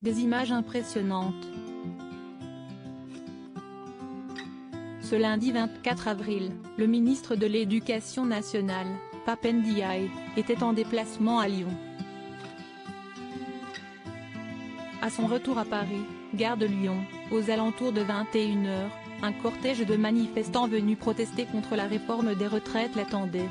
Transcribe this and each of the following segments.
Des images impressionnantes. Ce lundi 24 avril, le ministre de l'Éducation nationale, Pape Ndiaye, était en déplacement à Lyon. À son retour à Paris, gare de Lyon, aux alentours de 21 h, un cortège de manifestants venus protester contre la réforme des retraites l'attendait.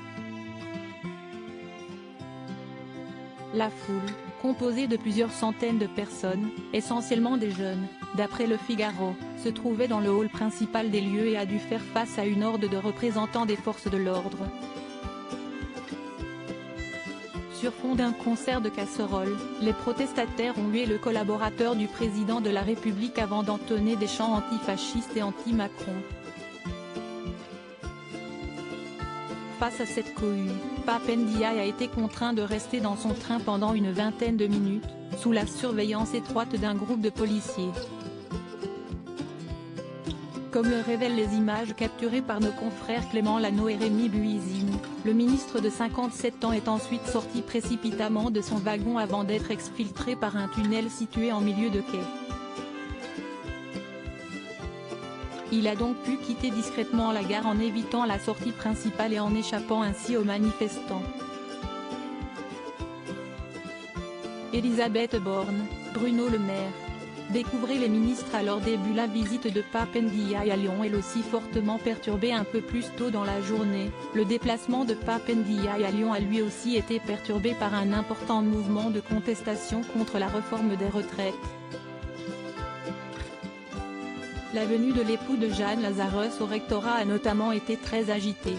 La foule, composée de plusieurs centaines de personnes, essentiellement des jeunes, d'après Le Figaro, se trouvait dans le hall principal des lieux et a dû faire face à une horde de représentants des forces de l'ordre. Sur fond d'un concert de casseroles, les protestataires ont hué le collaborateur du président de la République avant d'entonner des chants antifascistes et anti-Macron. Face à cette cohue, Pape Ndiaye a été contraint de rester dans son train pendant une vingtaine de minutes, sous la surveillance étroite d'un groupe de policiers. Comme le révèlent les images capturées par nos confrères Clément Lano et Rémi Buizine, le ministre de 57 ans est ensuite sorti précipitamment de son wagon avant d'être exfiltré par un tunnel situé en milieu de quai. Il a donc pu quitter discrètement la gare en évitant la sortie principale et en échappant ainsi aux manifestants. Elisabeth Borne, Bruno Le Maire. Découvrez les ministres à leur début. La visite de Pape Ndiaye à Lyon est aussi fortement perturbée un peu plus tôt dans la journée. Le déplacement de Pape Ndiaye à Lyon a lui aussi été perturbé par un important mouvement de contestation contre la réforme des retraites. La venue de l'époux de Jeanne Lazarus au rectorat a notamment été très agitée.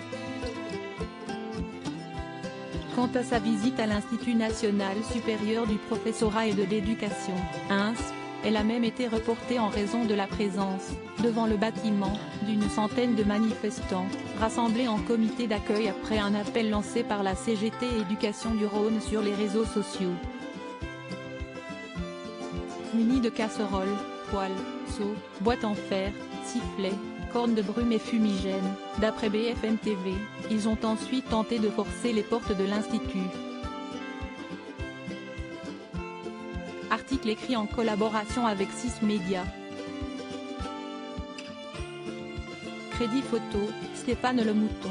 Quant à sa visite à l'Institut national supérieur du professorat et de l'éducation, INSP, elle a même été reportée en raison de la présence, devant le bâtiment, d'une centaine de manifestants, rassemblés en comité d'accueil après un appel lancé par la CGT Éducation du Rhône sur les réseaux sociaux. Munis de casseroles, poêles, seaux, boîtes en fer, sifflets, cornes de brume et fumigènes, d'après BFM TV, ils ont ensuite tenté de forcer les portes de l'Institut. Article écrit en collaboration avec 6 médias. Crédit photo, Stéphane Le Mouton.